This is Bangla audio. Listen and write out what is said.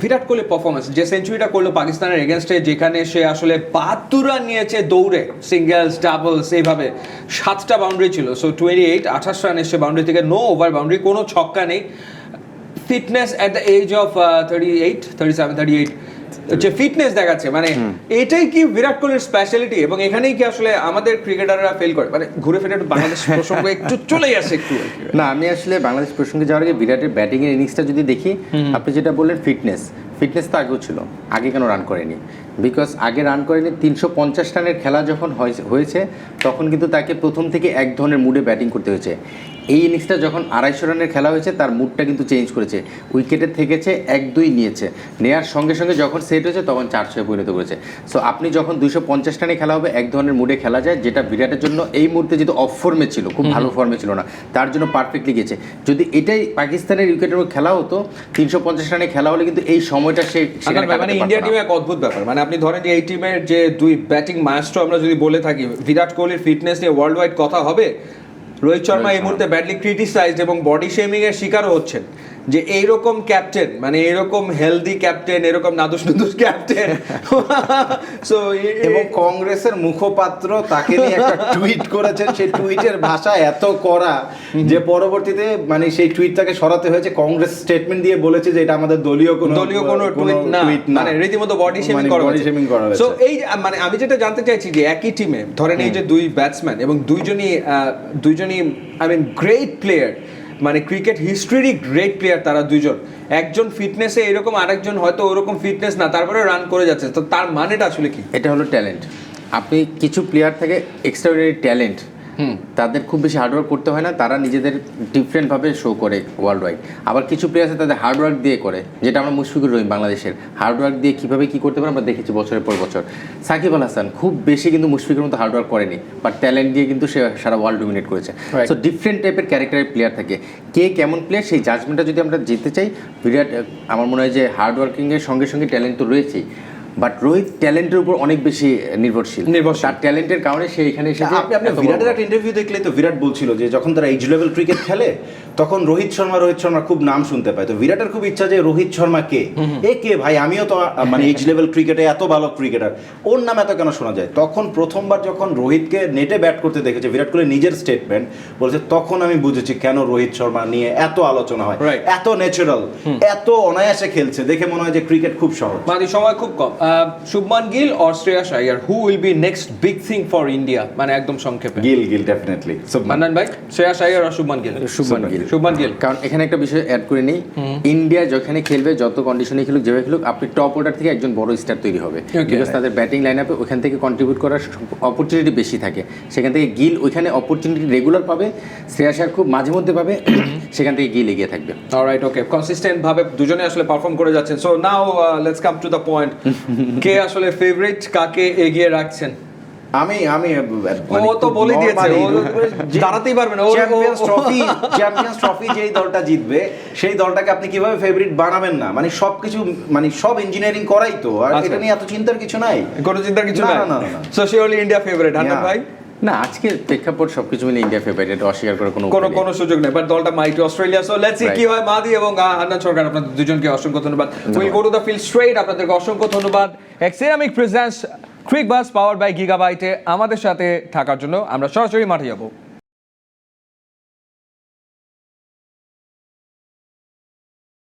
বিরাট কোহলি পারফরমেন্স, যে সেঞ্চুরিটা করলো পাকিস্তানের এগেনস্টে, যেখানে সে আসলে 72 রান নিয়েছে দৌড়ে, সিঙ্গেলস ডাবলস এইভাবে, 7টা বাউন্ডারি ছিল, সো 28 রান এসছে বাউন্ডারি থেকে, নো ওভার বাউন্ডারি, কোনো ছক্কা নেই। Fitness at the age of 38 যে ফিটনেস দেখাচ্ছে, মানে এটাই কি বিরাট কোহলির স্পেশালিটি? এবং এখানেই কি আসলে আমাদের ক্রিকেটাররা ফেল করে? মানে ঘুরে ফিরে একটু বাংলাদেশ প্রসঙ্গ একটু চলে আসে একটু। না, আমি আসলে বাংলাদেশ প্রসঙ্গে যাওয়ার আগে বিরাটের ব্যাটিং এর ইনিংসটা যদি দেখি, আপনি যেটা বললেন ফিটনেস তো আগেও ছিল, আগে কেন রান করেনি? বিকজ আগে রান করেনি, 350 রানের খেলা যখন হয়েছে তখন কিন্তু তাকে প্রথম থেকে এক ধরনের মুডে ব্যাটিং করতে হয়েছে। এই ইনিংসটা যখন 250 রানের খেলা হয়েছে তার মুডটা কিন্তু চেঞ্জ করেছে, উইকেটে থেকেছে 1-2 নিয়েছে, নেওয়ার সঙ্গে সঙ্গে যখন সেট হয়েছে তখন 4-6 পরিণত করেছে। সো আপনি যখন 250 রানে খেলা হবে এক ধরনের মুডে খেলা যায়, যেটা বিরাটের জন্য এই মুহূর্তে যেহেতু অফ ফর্মে ছিল, খুব ভালো ফর্মে ছিল না, তার জন্য পারফেক্টলি গেছে। যদি এটাই পাকিস্তানের উইকেটের খেলা হতো, 350 রানে খেলা হলে কিন্তু এই সময়টা সে মানে ইন্ডিয়া টিমে এক অদ্ভুত ব্যাপার, মানে আপনি ধরেন যে এই টিমের যে দুই ব্যাটিং মাস্টার আমরা যদি বলে থাকি, বিরাট কোহলির ফিটনেস নিয়ে ওয়ার্ল্ড ওয়াইড কথা হবে, রোহিত শর্মা এই মুহূর্তে ব্যাডলি ক্রিটিসাইজড এবং বডি শেমিং এর শিকারও হচ্ছেন, যে এইরকম ক্যাপ্টেন, মানে এরকম হেলদি ক্যাপ্টেন, এরকম নাদুস ক্যাপ্টেন। সো এবং কংগ্রেসের মুখপাত্র তাকে নিয়ে একটা টুইট করেছেন, সেই টুইটের ভাষা এত কড়া যে পরবর্তীতে মানে সেই টুইটটাকে সরাতে হয়েছে। কংগ্রেস স্টেটমেন্ট দিয়ে বলেছে যে এটা আমাদের দলীয় কোনো টুইট না, মানে রীতিমতো বডি শেমিং করা হয়েছে। সো এই মানে আমি যেটা জানতে চাইছি যে একই টিমে ধরেন এই যে দুই ব্যাটসম্যান এবং দুইজনই আই মিন গ্রেট প্লেয়ার, মানে ক্রিকেট হিস্ট্রিরই গ্রেট প্লেয়ার তারা দুইজন, একজন ফিটনেসে এরকম, আরেকজন হয়তো ওরকম ফিটনেস না, তারপরে রান করে যাচ্ছে, তো তার মানেটা আসলে কি? এটা হলো ট্যালেন্ট। আপনি কিছু প্লেয়ার থাকে এক্সট্রাঅর্ডিনারি ট্যালেন্ট, তাদের খুব বেশি হার্ডওয়ার্ক করতে হয় না, তারা নিজেদের ডিফারেন্টভাবে শো করে ওয়ার্ল্ড ওয়াইড। আবার কিছু প্লেয়ার আছে তাদের হার্ডওয়ার্ক দিয়ে করে, যেটা আমরা মুশফিকুর রহিম বাংলাদেশের হার্ডওয়ার্ক দিয়ে কীভাবে কী করতে পারে আমরা দেখেছি বছরের পর বছর। সাকিব আল হাসান খুব বেশি কিন্তু মুশফিকের মতো হার্ডওয়ার্ক করেনি, বাট ট্যালেন্ট দিয়ে কিন্তু সে সারা ওয়ার্ল্ড ডমিনেট করেছে। সো ডিফারেন্ট টাইপের ক্যারেক্টারের প্লেয়ার থাকে, কে কেমন প্লেয়ার সেই জাজমেন্টটা যদি আমরা জিততে চাই, বিরাট আমার মনে হয় যে হার্ডওয়ার্কিংয়ের সঙ্গে সঙ্গে ট্যালেন্ট তো রয়েছেই, বাট রোহিত ট্যালেন্টের উপর অনেক বেশি নির্ভরশীল। তার ট্যালেন্টের কারণে সে এখানে এসেছে। আপনি বিরাটের একটা ইন্টারভিউ দেখলে তো বিরাট বলছিল যে যখন তারা এইজ লেভেল ক্রিকেট খেলে তখন রোহিত শর্মা খুব নাম শুনতে পায়, তো বিরাটের খুব ইচ্ছা যে রোহিত শর্মা কে, এ কে ভাই, আমিও তো মানে এইজ লেভেল ক্রিকেটে এত ভালো ক্রিকেটার, ওর নাম এত কেন শোনা যায়? তখন প্রথমবার যখন রোহিতকে নেটে ব্যাট করতে দেখেছে, বিরাট কোহলি নিজের স্টেটমেন্ট বলেছে, তখন আমি বুঝেছি কেন রোহিত শর্মা নিয়ে এত আলোচনা হয়, এত ন্যাচারাল, এত অনায়াসে খেলছে, দেখে মনে হয় যে ক্রিকেট খুব সহজ। মানে সময় খুব কম। Shubman Gill or Shreyas Iyer, who will be next big thing for India? মানে একদম সংক্ষেপে। গিল ডেফিনেটলি। মান্নান ভাই, শ্রেয়াস আইয়ার আর শুভমান গিল? কারণ এখানে একটা বিষয় অ্যাড করে নিই, ইন্ডিয়া যেখানে খেলবে, যত কন্ডিশনে খেলুক, যেভাবে খেলুক, আপনি টপ অর্ডার থেকে একজন বড় স্টার তৈরি হবে, বিকজ তাদের ব্যাটিং লাইন আপে ওখান থেকে কন্ট্রিবিউট করার অপরচুনিটি বেশি থাকে। সেখান থেকে গিল ওইখানে অপরচুনিটি রেগুলার পাবে, শ্রেয়াস আইয়ার খুব মাঝে মধ্যে পাবে, সেখান থেকে গিল এগিয়ে থাকবে। অলরাইট, ওকে, কনসিস্টেন্ট ভাবে দুজনে আসলে পারফর্ম করে যাচ্ছেন। So now let's come to the point, কে আসলে ফেভারিট, কাকে এগিয়ে রাখছেন? আমি ও তো বলে দিয়েছে, ও দাঁড়াতেই পারবে না। চ্যাম্পিয়ন্স ট্রফি যেই দলটা জিতবে সেই দলটাকে আপনি কিভাবে ফেভারিট বানাবেন না? মানে সবকিছু, মানে সব ইঞ্জিনিয়ারিং করাই তো, আর এটা নিয়ে এত চিন্তার কিছু নাই, কোনো চিন্তার কিছু নাই। So surely India favourite. Hannan ভাই? না, আজকের প্রেক্ষাপট সবকিছু মিলে ইন্ডিয়া ফেভারিট, এটা অস্বীকার করার কোনো সুযোগ নেই, বাট দলটা মাইটি অস্ট্রেলিয়া। সো লেটস সি কি হয়। মাদি এবং হান্নান সরকার, আপনাদের দুজনকে অসংখ্য ধন্যবাদ। Will go to the field straight. আপনাদেরকে অসংখ্য ধন্যবাদ। এক্সিরামিক প্রেজেন্টস ক্রিক বাস পাওয়ার্ড বাই গিগাবাইটে আমাদের সাথে থাকার জন্য। আমরা সরাসরি মাঠে যাব।